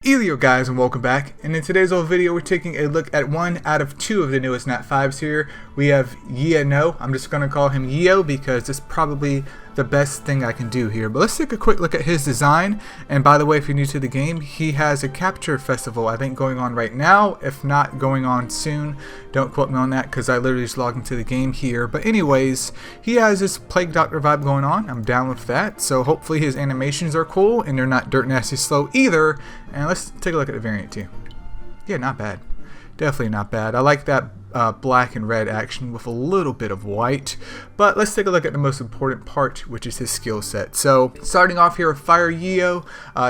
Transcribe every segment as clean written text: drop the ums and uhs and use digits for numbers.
Eileo guys, and welcome back. And in today's little video we're taking a look at one out of two of the newest Nat 5s here. We have Yeonoh. I'm just going to call him Yeo because it's probably the best thing I can do here. But let's take a quick look at his design. And by the way, if you're new to the game, he has a capture festival I think going on right now, if not going on soon. Don't quote me on that because I literally just logged into the game here. But anyways, he has this Plague Doctor vibe going on. I'm down with that. So hopefully his animations are cool and they're not dirt nasty slow either. And let's take a look at the variant too. Yeah, not bad. Definitely not bad. I like that black and red action with a little bit of white. But let's take a look at the most important part, which is his skill set. So starting off here with Fire Yeo,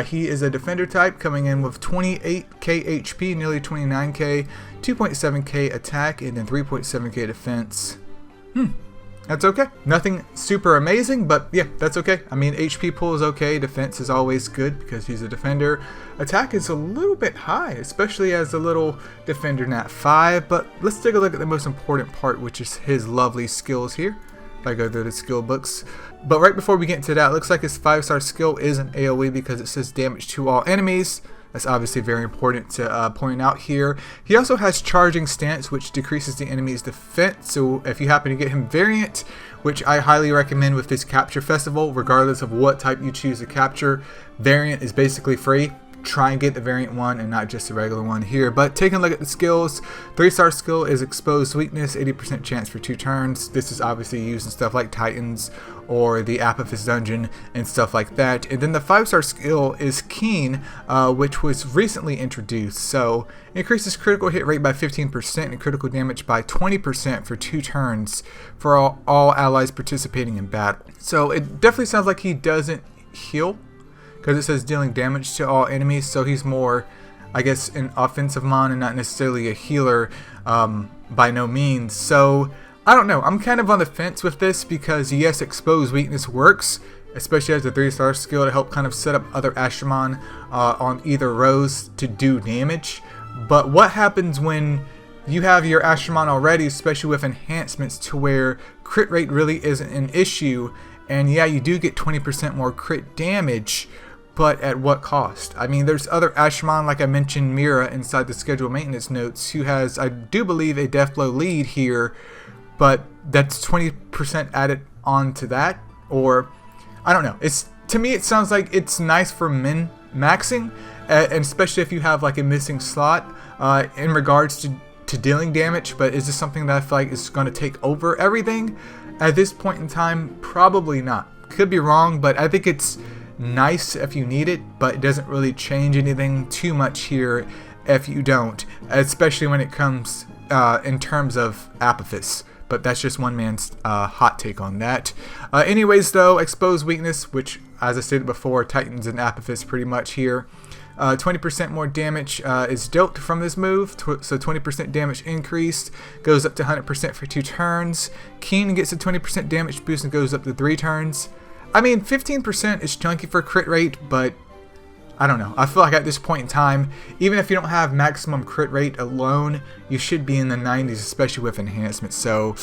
he is a defender type coming in with 28k HP, nearly 29k, 2.7k attack, and then 3.7k defense. That's okay. Nothing super amazing, but yeah, that's okay. I mean, HP pool is okay. Defense is always good because he's a defender. Attack is a little bit high, especially as a little defender Nat 5. But let's take a look at the most important part, which is his lovely skills here. If I go through the skill books. But right before we get into that, it looks like his 5-star skill is an AoE because it says damage to all enemies. That's obviously very important to point out here. He also has Charging Stance, which decreases the enemy's defense. So if you happen to get him variant, which I highly recommend with this capture festival, regardless of what type you choose to capture, variant is basically free. Try and get the variant one and not just the regular one here. But taking a look at the skills, 3-star skill is Exposed Weakness, 80% chance for 2 turns. This is obviously used in stuff like Titans or the Apophis Dungeon and stuff like that. And then the 5-star skill is Keen, which was recently introduced. So increases critical hit rate by 15% and critical damage by 20% for 2 turns for all allies participating in battle. So it definitely sounds like he doesn't heal, because it says dealing damage to all enemies, so he's more, I guess, an offensive mon and not necessarily a healer by no means. So I don't know, I'm kind of on the fence with this because yes, Exposed Weakness works, especially as a 3-star skill to help kind of set up other astromon on either rows to do damage. But what happens when you have your astromon already, especially with enhancements to where crit rate really isn't an issue, and yeah, you do get 20% more crit damage, but at what cost? I mean, there's other astromon, like I mentioned, Mira inside the schedule maintenance notes, who has, I do believe, a Deathblow lead here, but that's 20% added on to that, or I don't know. To me, it sounds like it's nice for min maxing, and especially if you have like a missing slot in regards to dealing damage. But is this something that I feel like is going to take over everything? At this point in time, probably not. Could be wrong, but I think it's nice if you need it, but it doesn't really change anything too much here if you don't, especially when it comes in terms of Apophis. But that's just one man's hot take on that. Anyways though, Exposed Weakness, which as I stated before, Titans and Apophis pretty much here. 20% more damage is dealt from this move, so 20% damage increased, goes up to 100% for 2 turns. Keen gets a 20% damage boost and goes up to 3 turns. I mean, 15% is chunky for crit rate, but I don't know. I feel like at this point in time, even if you don't have maximum crit rate alone, you should be in the 90s, especially with enhancements. So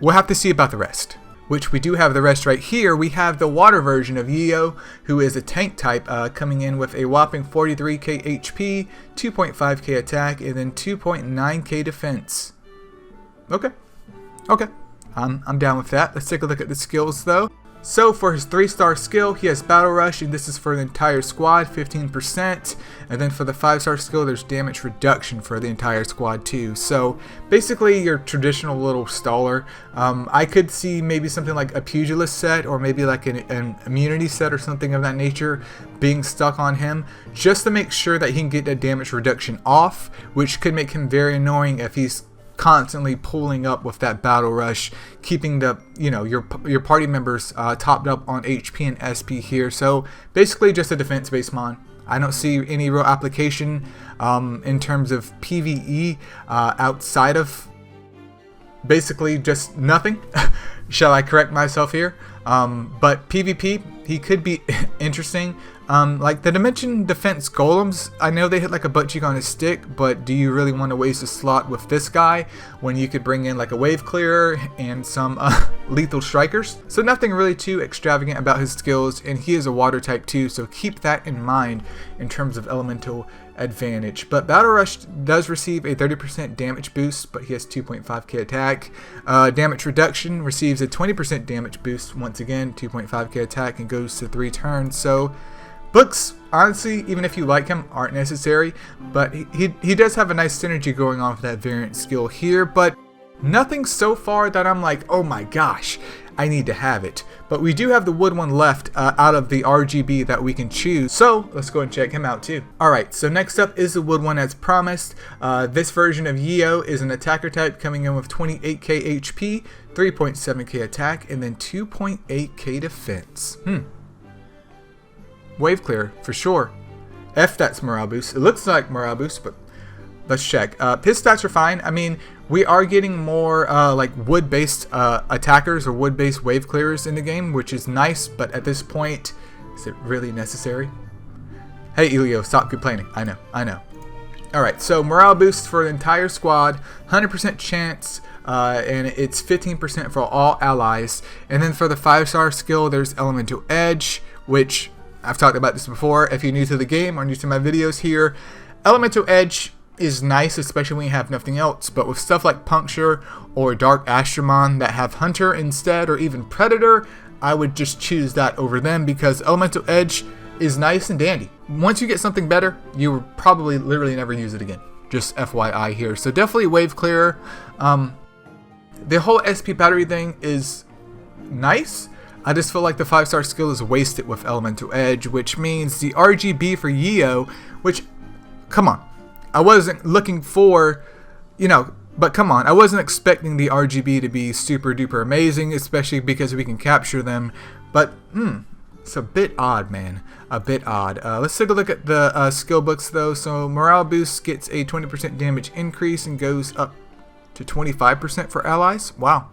we'll have to see about the rest. Which we do have the rest right here. We have the water version of Yeo, who is a tank type, coming in with a whopping 43k HP, 2.5k attack, and then 2.9k defense. Okay. I'm down with that. Let's take a look at the skills though. So for his 3-star skill, he has Battle Rush, and this is for the entire squad, 15%. And then for the 5-star skill, there's damage reduction for the entire squad too. So basically your traditional little staller. I could see maybe something like a pugilist set, or maybe like an immunity set or something of that nature being stuck on him, just to make sure that he can get that damage reduction off, which could make him very annoying if he's constantly pulling up with that Battle Rush, keeping the your party members topped up on HP and SP here. So basically just a defense based mon. I don't see any real application in terms of PvE outside of basically just nothing. Shall I correct myself here? But PvP, he could be interesting Like the Dimension Defense Golems, I know they hit like a butt cheek on a stick, but do you really want to waste a slot with this guy when you could bring in like a Wave Clearer and some lethal strikers? So nothing really too extravagant about his skills, and he is a water type too, so keep that in mind in terms of elemental advantage. But Battle Rush does receive a 30% damage boost, but he has 2.5k attack. Damage Reduction receives a 20% damage boost, once again 2.5k attack, and goes to 3 turns. So books, honestly, even if you like him, aren't necessary, but he does have a nice synergy going on with that variant skill here, but nothing so far that I'm like, oh my gosh, I need to have it. But we do have the wood one left out of the RGB that we can choose, so let's go and check him out too. Alright, so next up is the wood one as promised. This version of Yeonoh is an attacker type coming in with 28k HP, 3.7k attack, and then 2.8k defense. Wave Clear, for sure. F that's morale boost. It looks like morale boost, but let's check. His stats are fine. I mean, we are getting more like wood-based attackers or wood-based wave clearers in the game, which is nice, but at this point, is it really necessary? Hey, Eileo, stop complaining. I know. Alright, so morale boost for the entire squad, 100% chance, and it's 15% for all allies. And then for the 5-star skill, there's Elemental Edge, which I've talked about this before. If you're new to the game or new to my videos here, Elemental Edge is nice, especially when you have nothing else, but with stuff like Puncture or Dark Astromon that have Hunter instead, or even Predator, I would just choose that over them, because Elemental Edge is nice and dandy. Once you get something better, you will probably literally never use it again. Just FYI here. So definitely Wave Clearer. The whole SP battery thing is nice. I just feel like the 5-star skill is wasted with Elemental Edge, which means the RGB for Yeonoh, which, come on, I wasn't looking for, but come on, I wasn't expecting the RGB to be super duper amazing, especially because we can capture them, but it's a bit odd, man, a bit odd. Let's take a look at the skill books though. So Morale Boost gets a 20% damage increase and goes up to 25% for allies. Wow.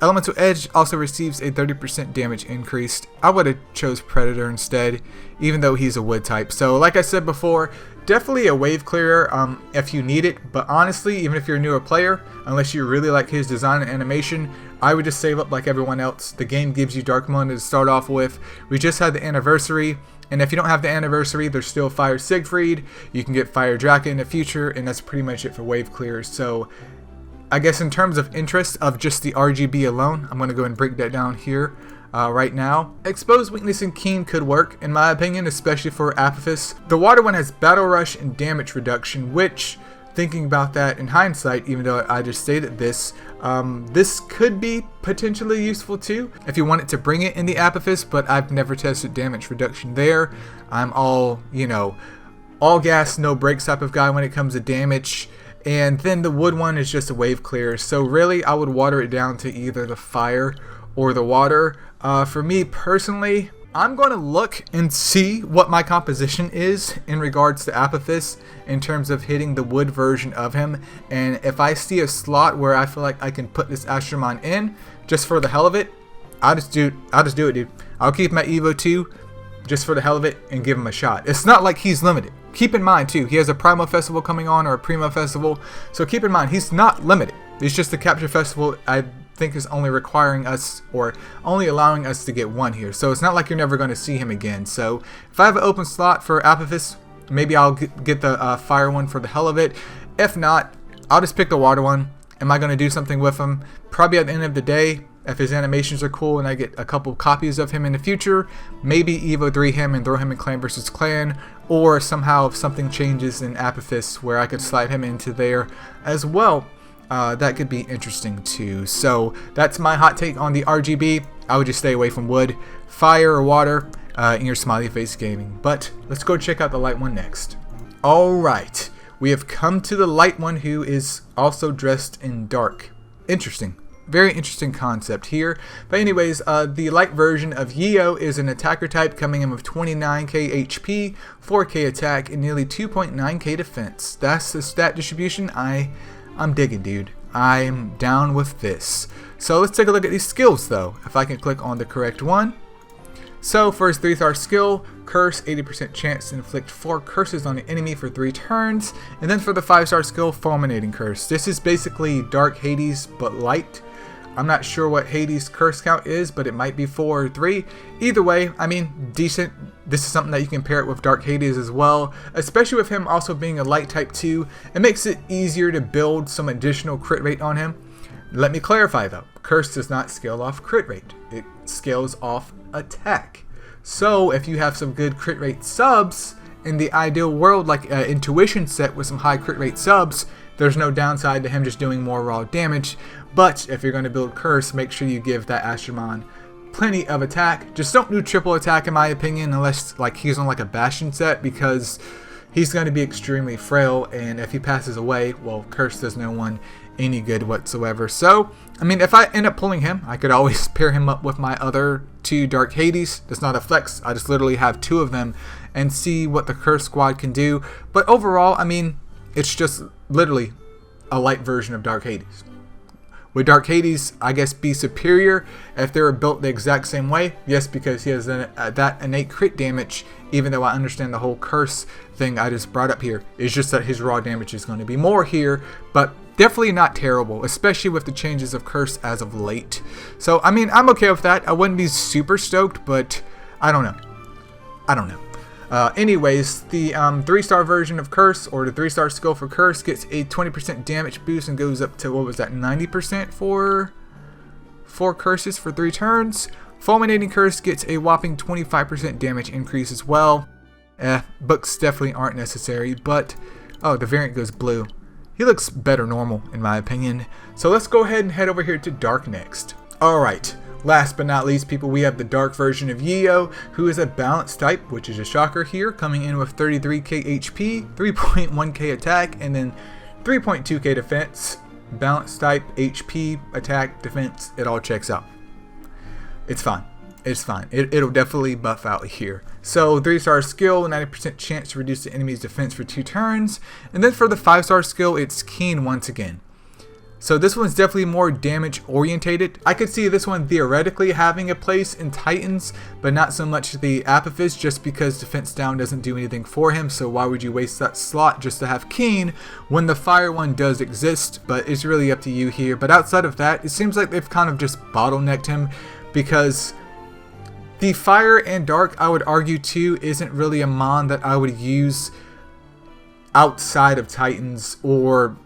Elemental Edge also receives a 30% damage increase. I would have chose Predator instead, even though he's a wood type. So like I said before, definitely a wave clearer if you need it, but honestly, even if you're a newer player, unless you really like his design and animation, I would just save up like everyone else. The game gives you Dark Moon to start off with. We just had the anniversary, and if you don't have the anniversary, there's still Fire Siegfried. You can get Fire Draka in the future, and that's pretty much it for wave clears. So I guess in terms of interest of just the RGB alone, I'm going to go and break that down here right now. Exposed Weakness and Keen could work, in my opinion, especially for Apophis. The water one has Battle Rush and Damage Reduction, which, thinking about that in hindsight, even though I just stated this, this could be potentially useful too if you wanted to bring it in the Apophis, but I've never tested Damage Reduction there. I'm all, all gas, no brakes type of guy when it comes to damage. And then the wood one is just a wave clear, so really I would water it down to either the fire or the water. For me personally, I'm going to look and see what my composition is in regards to Apophis in terms of hitting the wood version of him, and if I see a slot where I feel like I can put this Astromon in just for the hell of it, I'll just do it, dude. I'll keep my Evo 2 just for the hell of it and give him a shot. It's not like he's limited. Keep in mind too, he has a Primo Festival coming on, or a Primo Festival, so keep in mind he's not limited. It's just the Capture Festival I think is only requiring us, or only allowing us to get one here, so it's not like you're never going to see him again. So if I have an open slot for Apophis, maybe I'll get the fire one for the hell of it. If not, I'll just pick the water one. Am I going to do something with him? Probably at the end of the day, if his animations are cool and I get a couple copies of him in the future, maybe Evo 3 him and throw him in Clan vs. Clan, or somehow if something changes in Apophis where I could slide him into there as well, that could be interesting too. So that's my hot take on the RGB. I would just stay away from wood, fire, or water in your smiley face gaming. But let's go check out the light one next. Alright, we have come to the light one, who is also dressed in dark. Interesting. Very interesting concept here. But anyways, the light version of Yeonoh is an attacker type coming in with 29k HP, 4k attack, and nearly 2.9k defense. That's the stat distribution I'm digging, dude. I'm down with this. So let's take a look at these skills though. If I can click on the correct one. So for his 3-star skill, Curse, 80% chance to inflict 4 curses on an enemy for 3 turns. And then for the 5-star skill, Fulminating Curse. This is basically Dark Hades but light. I'm not sure what Hades' curse count is, but it might be 4 or 3. Either way, I mean, decent. This is something that you can pair it with Dark Hades as well, especially with him also being a light type 2. It makes it easier to build some additional crit rate on him. Let me clarify though, Curse does not scale off crit rate. It scales off attack. So if you have some good crit rate subs, in the ideal world, like an intuition set with some high crit rate subs, there's no downside to him just doing more raw damage. But if you're going to build Curse, make sure you give that astromon plenty of attack. Just don't do triple attack in my opinion, unless like he's on like a Bastion set, because he's going to be extremely frail, and if he passes away, well, Curse does no one any good whatsoever. So, I mean, if I end up pulling him, I could always pair him up with my other 2 Dark Hades. That's not a flex. I just literally have 2 of them and see what the Curse squad can do. But overall, I mean, it's just literally a light version of Dark Hades. Would Dark Hades, I guess, be superior if they were built the exact same way? Yes, because he has that innate crit damage, even though I understand the whole curse thing I just brought up here. It's just that his raw damage is going to be more here, but definitely not terrible, especially with the changes of curse as of late. So, I mean, I'm okay with that. I wouldn't be super stoked, but I don't know. Anyways, the 3-star version of Curse, or the 3-star skill for Curse, gets a 20% damage boost and goes up to, what was that, 90% for 4 curses for 3 turns. Fulminating Curse gets a whopping 25% damage increase as well. Books definitely aren't necessary, but, oh, the variant goes blue. He looks better normal, in my opinion. So let's go ahead and head over here to Dark next. Alright. Last but not least, people, we have the Dark version of Yeonoh, who is a balanced type, which is a shocker here, coming in with 33k HP, 3.1k attack, and then 3.2k defense. Balanced type, HP, attack, defense, it all checks out. It's fine. It's fine. It'll definitely buff out here. So 3-star skill, 90% chance to reduce the enemy's defense for 2 turns. And then for the 5-star skill, it's Keen once again. So this one's definitely more damage orientated. I could see this one theoretically having a place in Titans, but not so much the Apophis, just because defense down doesn't do anything for him. So why would you waste that slot just to have Keen when the fire one does exist? But it's really up to you here. But outside of that, it seems like they've kind of just bottlenecked him, because the fire and dark, I would argue too, isn't really a mon that I would use outside of Titans or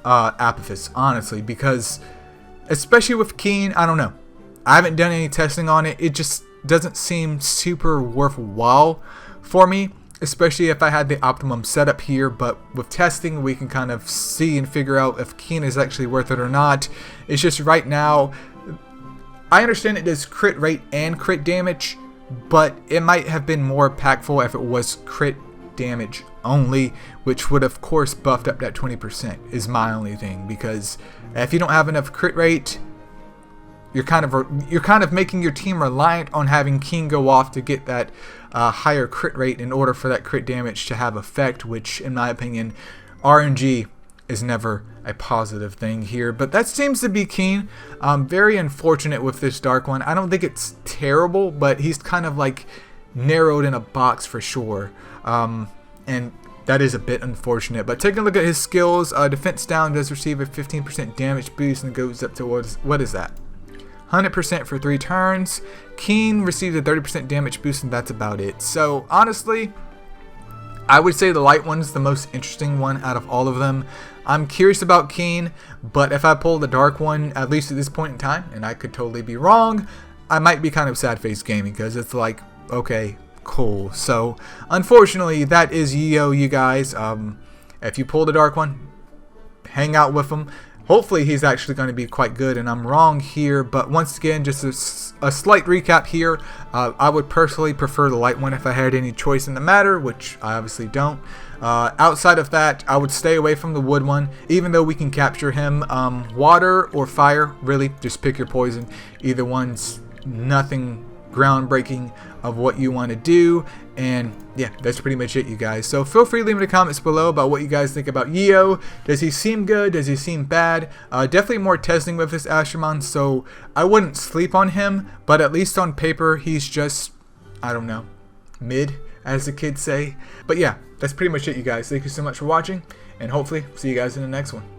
Apophis, honestly, because especially with Keen, I don't know. I haven't done any testing on it. It just doesn't seem super worthwhile for me, especially if I had the optimum setup here. But with testing, we can kind of see and figure out if Keen is actually worth it or not. It's just right now, I understand it does crit rate and crit damage, but it might have been more impactful if it was crit damage only, which would of course buffed up that 20%, is my only thing. Because if you don't have enough crit rate, you're kind of making your team reliant on having Keen go off to get that higher crit rate in order for that crit damage to have effect, which in my opinion, RNG is never a positive thing here. But that seems to be Keen. Very unfortunate with this dark one. I don't think it's terrible, but he's kind of like narrowed in a box for sure. And that is a bit unfortunate. But taking a look at his skills, defense down does receive a 15% damage boost and goes up to what is that? 100% for 3 turns. Keen receives a 30% damage boost, and that's about it. So honestly, I would say the light one's the most interesting one out of all of them. I'm curious about Keen, but if I pull the dark one, at least at this point in time, and I could totally be wrong, I might be kind of sad face gaming, because it's like, okay, cool. So unfortunately, that is Yeonoh, you guys. If you pull the dark one, hang out with him. Hopefully he's actually going to be quite good, and I'm wrong here. But once again, just a slight recap here. I would personally prefer the light one if I had any choice in the matter, which I obviously don't. Outside of that, I would stay away from the wood one, even though we can capture him. Water or fire, really, just pick your poison. Either one's nothing groundbreaking of what you want to do. And yeah, that's pretty much it, you guys. So feel free to leave in the comments below about what you guys think about Yeonoh. Does he seem good? Does he seem bad? Definitely more testing with this astromon, so I wouldn't sleep on him, but at least on paper he's just I don't know, mid, as the kids say. But yeah, that's pretty much it, you guys. Thank you so much for watching, and hopefully see you guys in the next one.